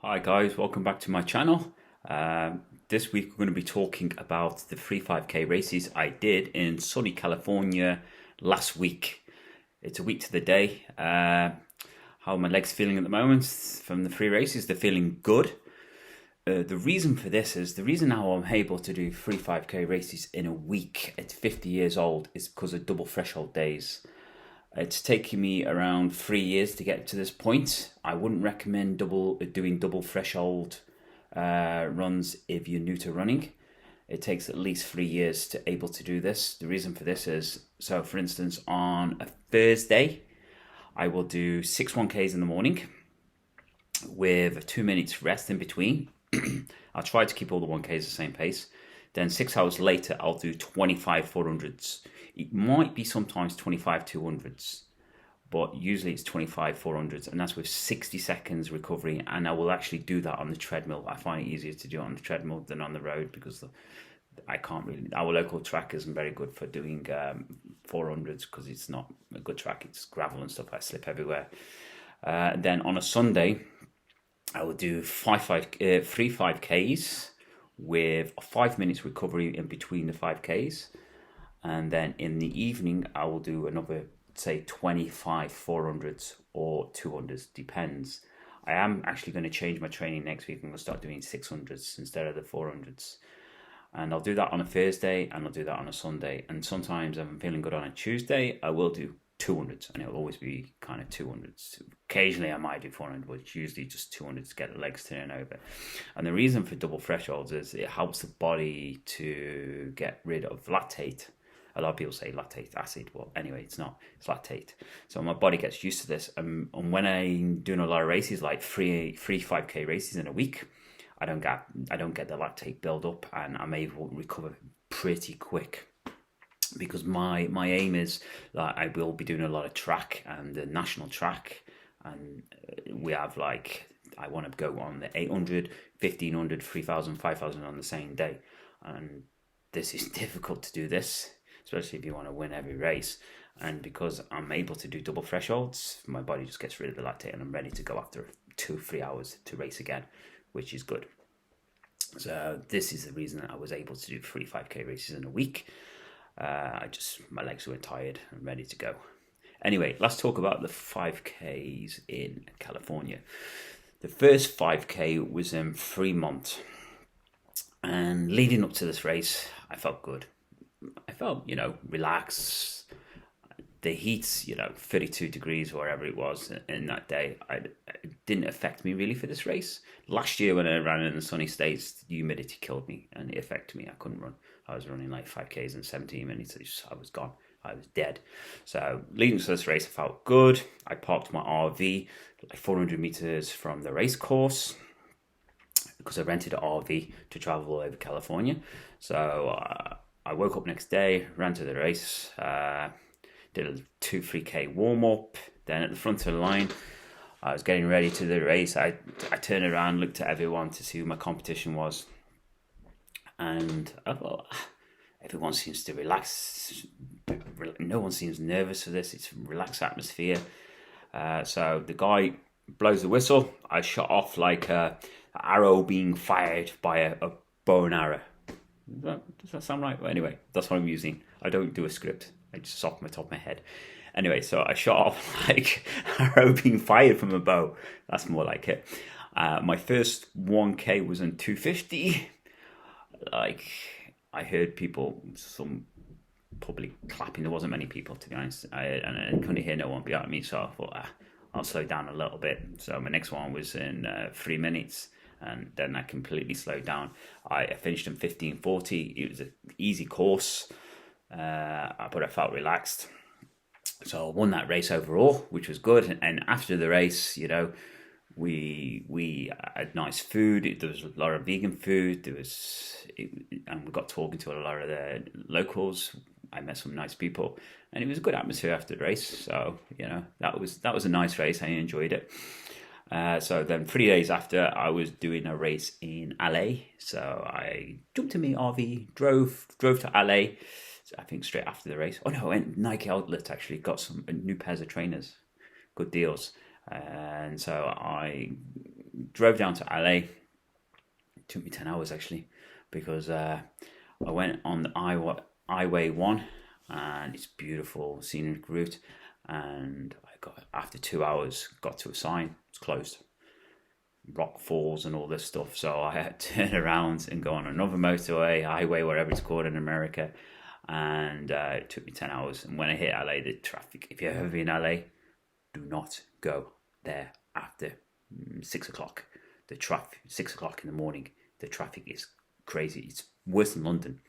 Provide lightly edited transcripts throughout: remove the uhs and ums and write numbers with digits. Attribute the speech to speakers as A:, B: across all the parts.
A: Hi guys, welcome back to my channel. This week we're going to be talking about the free 5k races I did in sunny California last week. It's a week to the day. How are my legs feeling at the moment from the free races? They're feeling good. The reason for this is the reason how I'm able to do free 5k races in a week at 50 years old is because of double threshold days. It's taken me around 3 years to get to this point. I wouldn't recommend doing double threshold runs if you're new to running. It takes at least 3 years to able to do this. The reason for this is, so for instance, on a Thursday, I will do 6 1Ks in the morning with 2 minutes rest in between. I'll try to keep all the 1Ks the same pace. Then 6 hours later, I'll do 25 400s. It might be sometimes 25 200s, but usually it's 25 400s, and that's with 60 seconds recovery. And I will actually do that on the treadmill. I find it easier to do it on the treadmill than on the road because I can't really. Our local track isn't very good for doing 400s because it's not a good track. It's gravel and stuff. I slip everywhere. Then on a Sunday, I will do three 5Ks with a 5 minutes recovery in between the 5Ks. And then in the evening, I will do another, say, 25 400s or 200s, depends. I am actually going to change my training next week. I'm going to start doing 600s instead of the 400s. And I'll do that on a Thursday and I'll do that on a Sunday. And sometimes if I'm feeling good on a Tuesday, I will do 200s, and it'll always be kind of 200s. Occasionally I might do 400, but it's usually just 200 to get the legs turning over. And the reason for double thresholds is it helps the body to get rid of lactate. A lot of people say lactate acid. Well, anyway, it's not. It's lactate. So my body gets used to this. And when I'm doing a lot of races, like three 5k races in a week, I don't get the lactate build up, and I'm able to recover pretty quick. Because my aim is that I will be doing a lot of track and the national track, and we have like, I want to go on the 800, 1500, 3000, 5000 on the same day, and this is difficult to do this, especially if you want to win every race. And because I'm able to do double thresholds, my body just gets rid of the lactate and I'm ready to go after 2-3 hours to race again, which is good. So this is the reason that I was able to do 5k races in a week. My legs were tired and ready to go. Anyway, let's talk about the 5Ks in California. The first 5K was in Fremont, and leading up to this race, I felt good. I felt, relaxed. The heat's, 32 degrees, wherever it was in that day. It didn't affect me really for this race. Last year when I ran in the sunny states, the humidity killed me and it affected me. I couldn't run. I was running like 5Ks in 17 minutes. I was gone. I was dead. So leading to this race, I felt good. I parked my RV like 400 meters from the race course because I rented an RV to travel all over California. So I woke up next day, ran to the race, did a 2-3K warm up. Then at the front of the line, I was getting ready to the race. I turned around, looked at everyone to see who my competition was. And I thought, everyone seems to relax. No one seems nervous for this. It's a relaxed atmosphere. So the guy blows the whistle. I shot off like an arrow being fired by a bow and arrow. Does that sound right? Well, anyway, that's what I'm using. I don't do a script. I just off my top of my head. Anyway, so I shot off like arrow being fired from a bow. That's more like it. My first 1K was in 250. Like, I heard people, some probably clapping. There wasn't many people, to be honest. I couldn't hear no one behind me, so I thought, I'll slow down a little bit. So my next one was in 3 minutes, and then I completely slowed down. I finished in 15:40. It was an easy course, but I felt relaxed. So I won that race overall, which was good. And after the race, we had nice food. There was a lot of vegan food. And we got talking to a lot of the locals. I met some nice people, and it was a good atmosphere after the race. So that was a nice race. I enjoyed it. So then 3 days after, I was doing a race in LA. So I jumped in my RV, drove to LA. I think straight after the race. Oh no, I went Nike Outlet, actually got some new pairs of trainers, good deals. And so I drove down to LA. It took me 10 hours actually, because I went on the Highway 1, and it's beautiful scenic route, and after 2 hours got to a sign, it's closed, rock falls and all this stuff. So I had to turn around and go on another motorway, highway, whatever it's called in America, and it took me 10 hours. And when I hit LA, the traffic, if you've ever been in LA, do not go there after 6 o'clock. The traffic, 6 o'clock in the morning, the traffic is crazy. It's worse than London.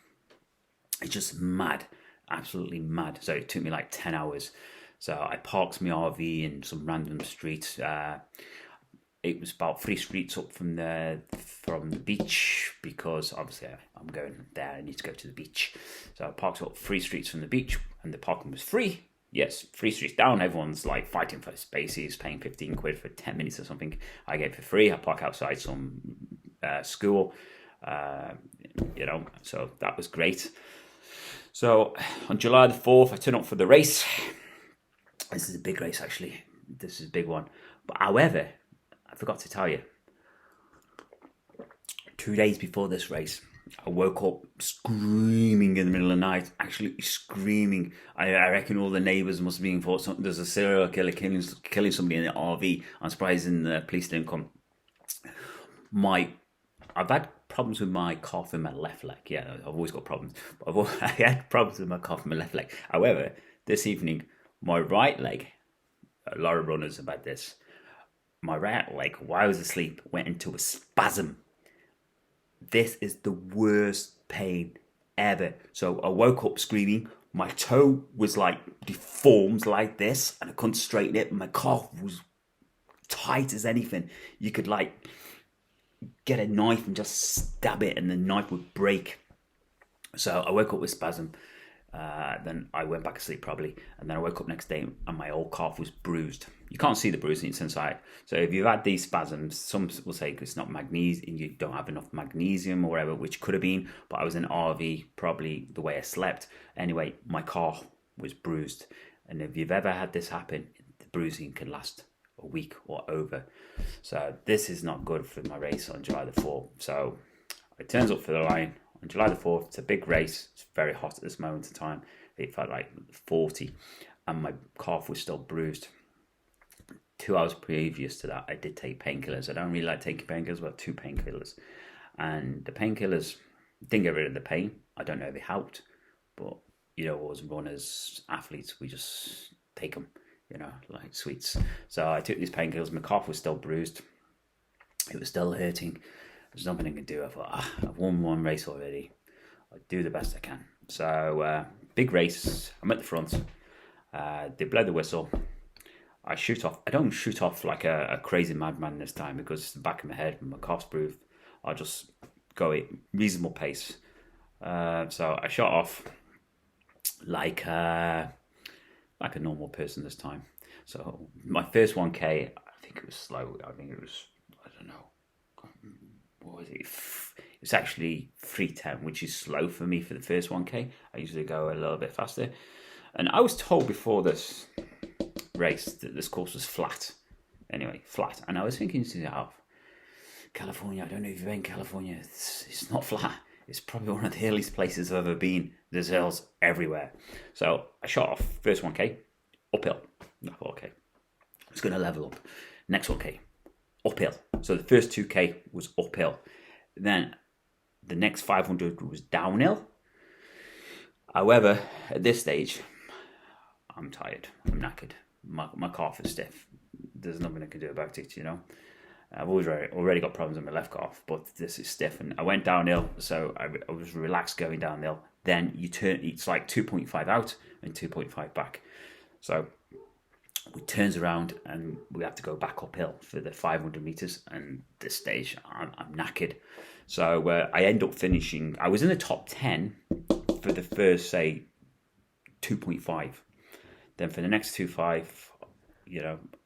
A: It's just mad, absolutely mad. So it took me like 10 hours. So I parked my RV in some random street. It was about 3 streets up from the beach, because obviously I'm going there. I need to go to the beach. So I parked up 3 streets from the beach, and the parking was free. Yes, 3 streets down, everyone's like fighting for spaces, paying 15 quid for 10 minutes or something. I get it for free. I park outside some school, so that was great. So on July the 4th, I turned up for the race. This is a big race, actually. This is a big one. But however, I forgot to tell you, 2 days before this race, I woke up screaming in the middle of the night, absolutely screaming. I reckon all the neighbours must have been thought there's a serial killer killing somebody in the RV. I'm surprised the police didn't come. I've had problems with my calf in my left leg. Yeah, I've always got problems. I had problems with my calf in my left leg. However, this evening, my right leg, a lot of runners have had this, my right leg, while I was asleep, went into a spasm. This is the worst pain ever. So I woke up screaming. My toe was like deformed like this, and I couldn't straighten it. My calf was tight as anything. You could like get a knife and just stab it, and the knife would break. So I woke up with spasm. Then I went back to sleep probably, and then I woke up next day and my whole calf was bruised. You can't see the bruising, it's inside. So if you've had these spasms, some will say it's not magnesium, you don't have enough magnesium or whatever, which could have been, but I was in RV, probably the way I slept. Anyway, my calf was bruised, and if you've ever had this happen, the bruising can last a week or over. So this is not good for my race on July the 4th. So it turns up for the line on July the 4th. It's a big race. It's very hot at this moment in time. It felt like 40, and my calf was still bruised. 2 hours previous to that, I did take painkillers. I don't really like taking painkillers, but 2 painkillers. And the painkillers didn't get rid of the pain. I don't know if it helped, but, as runners, athletes, we just take them, like sweets. So I took these painkillers. My calf was still bruised. It was still hurting. There's nothing I can do. I thought, I've won one race already. I'll do the best I can. So, big race. I'm at the front. They blow the whistle. I shoot off. I don't shoot off like a crazy madman this time, because it's the back of my head and my calf's bruised. I'll just go at reasonable pace. So I shot off like a normal person this time. So my first 1K, I think it was slow. I don't know. What was it? It's actually 3:10, which is slow for me for the first 1K. I usually go a little bit faster. And I was told before this race that this course was flat. Anyway, flat. And I was thinking to myself, California, I don't know if you've been in California, it's not flat. It's probably one of the hilliest places I've ever been. There's hills everywhere. So I shot off first 1K, uphill. I thought, okay, it's going to level up. Next 1K, uphill. So the first 2K was uphill. Then the next 500 was downhill. However, at this stage, I'm tired. I'm knackered. My calf is stiff. There's nothing I can do about it, I've already got problems with my left calf, but this is stiff. And I went downhill, so I was relaxed going downhill. Then you turn, it's like 2.5 out and 2.5 back. So it turns around and we have to go back uphill for the 500 meters. And this stage, I'm knackered. So I end up finishing, I was in the top 10 for the first, say, 2.5. Then for the next 2.5,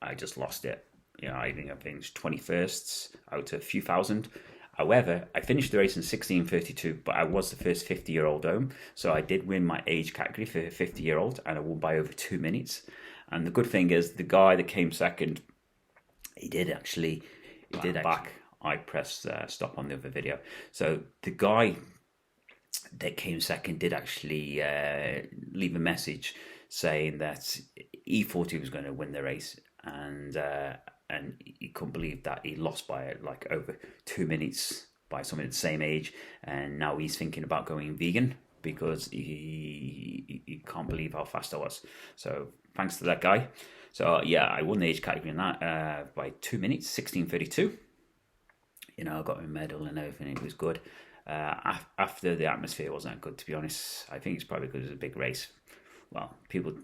A: I just lost it. I think I finished 21st out of a few thousand. However, I finished the race in 16:32, but I was the first 50-year-old home. So I did win my age category for 50-year-old, and I won by over 2 minutes. And the good thing is, the guy that came second, he did actually, it did back. I pressed stop on the other video. So the guy that came second did actually leave a message saying that he thought he was going to win the race, and he couldn't believe that he lost by like over 2 minutes by someone the same age, and now he's thinking about going vegan because he can't believe how fast I was. So thanks to that guy. So yeah, I won the age category in that by 2 minutes, 16:32. You know, I got a medal and everything. It was good. After the atmosphere wasn't that good, to be honest. I think it's probably because it was a big race. Well, he was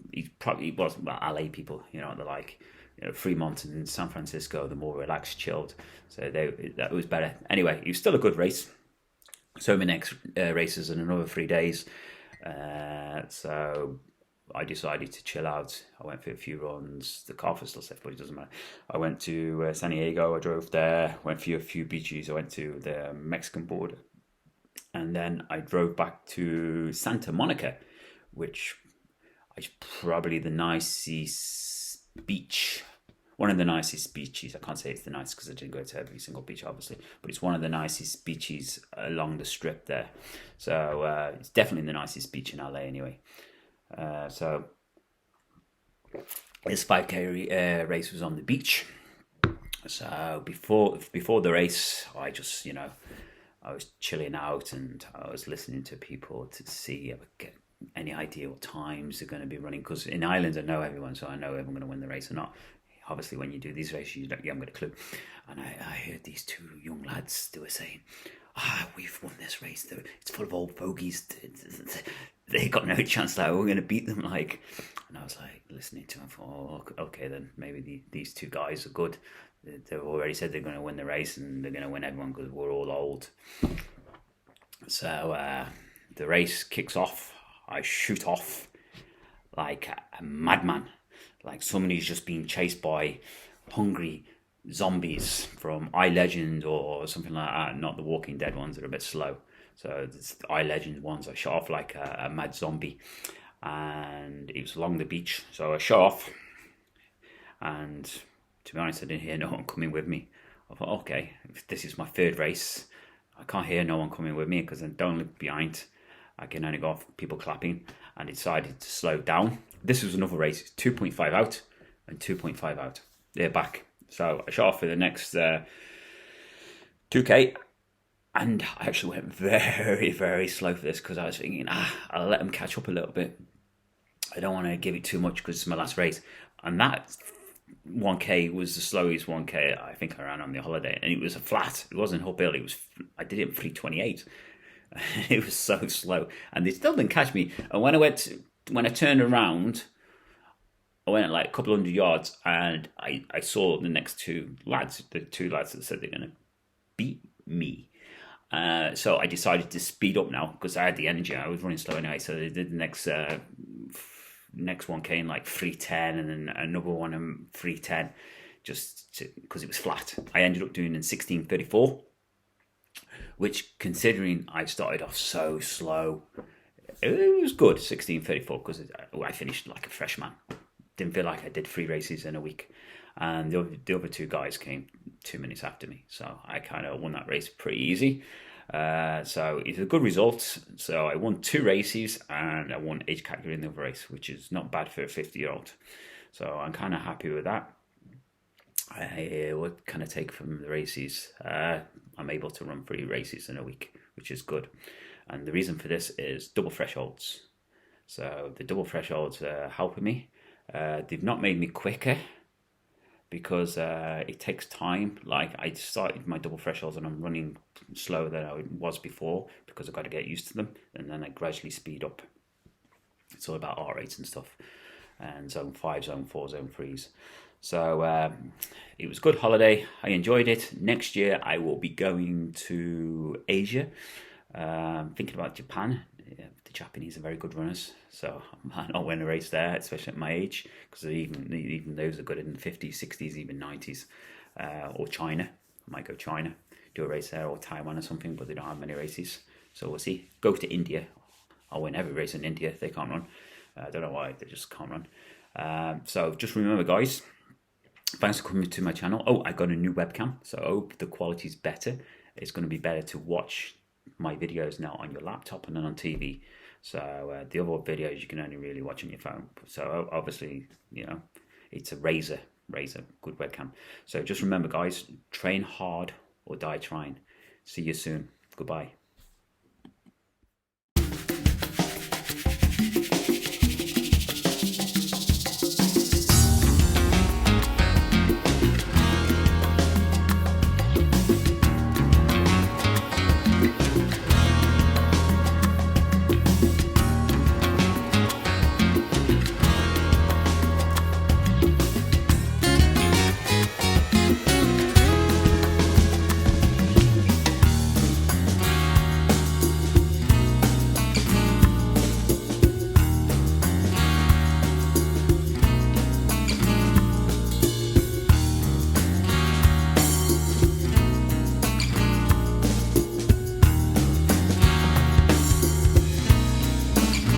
A: LA people, you know what they're like. You know, Fremont and San Francisco, the more relaxed, chilled. So that was better. Anyway, it was still a good race. So my next race is in another 3 days. So I decided to chill out. I went for a few runs. The car was still safe, but it doesn't matter. I went to San Diego. I drove there. Went for a few beaches. I went to the Mexican border. And then I drove back to Santa Monica, which is probably the nicest beach. One of the nicest beaches. I can't say it's the nicest because I didn't go to every single beach, obviously. But it's one of the nicest beaches along the strip there. So it's definitely the nicest beach in LA anyway. So this 5K race was on the beach. So before the race, I just, you know, I was chilling out and I was listening to people to see if I get any idea what times they're going to be running. Because in Ireland, I know everyone, so I know if I'm going to win the race or not. Obviously, when you do these races, you haven't got a clue. And I heard these two young lads, they were saying, we've won this race. It's full of old fogies. They got no chance. Like, we're going to beat them. Like, and I was like listening to them. Oh, okay, then maybe these two guys are good. They've already said they're going to win the race and they're going to win everyone because we're all old. So the race kicks off. I shoot off like a madman, like somebody who's just being chased by hungry zombies from iLegend or something like that. Not the Walking Dead ones that are a bit slow. So it's the iLegend ones. I shot off like a mad zombie, and it was along the beach. So I shot off, and to be honest, I didn't hear no one coming with me. I thought, okay, if this is my third race, I can't hear no one coming with me because I don't look behind. I can only go off people clapping, and decided to slow down. This was another race, 2.5 out and 2.5 out. They're back. So I shot off for the next 2K, and I actually went very, very slow for this because I was thinking, I'll let them catch up a little bit. I don't want to give it too much because it's my last race. And that 1K was the slowest 1K I think I ran on the holiday, and it was a flat. It wasn't uphill. I did it in 3:28. It was so slow, and they still didn't catch me. And when I turned around, I went like a couple hundred yards, and I saw the next two lads, that said they're going to beat me. So I decided to speed up now because I had the energy. I was running slow anyway. So they did the next 1K in like 3:10, and then another one in 3:10, just because it was flat. I ended up doing in 16:34. Which, considering I started off so slow, it was good, 16:34, because I finished like a fresh man. Didn't feel like I did 3 races in a week. And the other two guys came 2 minutes after me. So I kind of won that race pretty easy. So it's a good result. So I won 2 races and I won age category in the other race, which is not bad for a 50-year-old. So I'm kind of happy with that. What can I take from the races? I'm able to run 3 races in a week, which is good. And the reason for this is double thresholds. So the double thresholds are helping me. They've not made me quicker because it takes time. Like I started my double thresholds and I'm running slower than I was before because I've got to get used to them. And then I gradually speed up. It's all about heart rates and stuff. And zone 5, zone 4, zone 3s. So it was a good holiday. I enjoyed it. Next year I will be going to Asia. Thinking about Japan. The Japanese are very good runners, so I might not win a race there, especially at my age, because even those are good in the 50s, 60s, even 90s. Or China. I might go China, do a race there, or Taiwan or something, but they don't have many races. So we'll see. Go to India. I'll win every race in India. They can't run. I don't know why, they just can't run. So just remember, guys, Thanks for coming to my channel. Oh, I got a new webcam, so I hope the quality is better. It's going to be better to watch my videos now on your laptop and then on TV. So the other videos you can only really watch on your phone. So obviously, you know, it's a Razer good webcam. So just remember, guys, train hard or die trying. See you soon. Goodbye.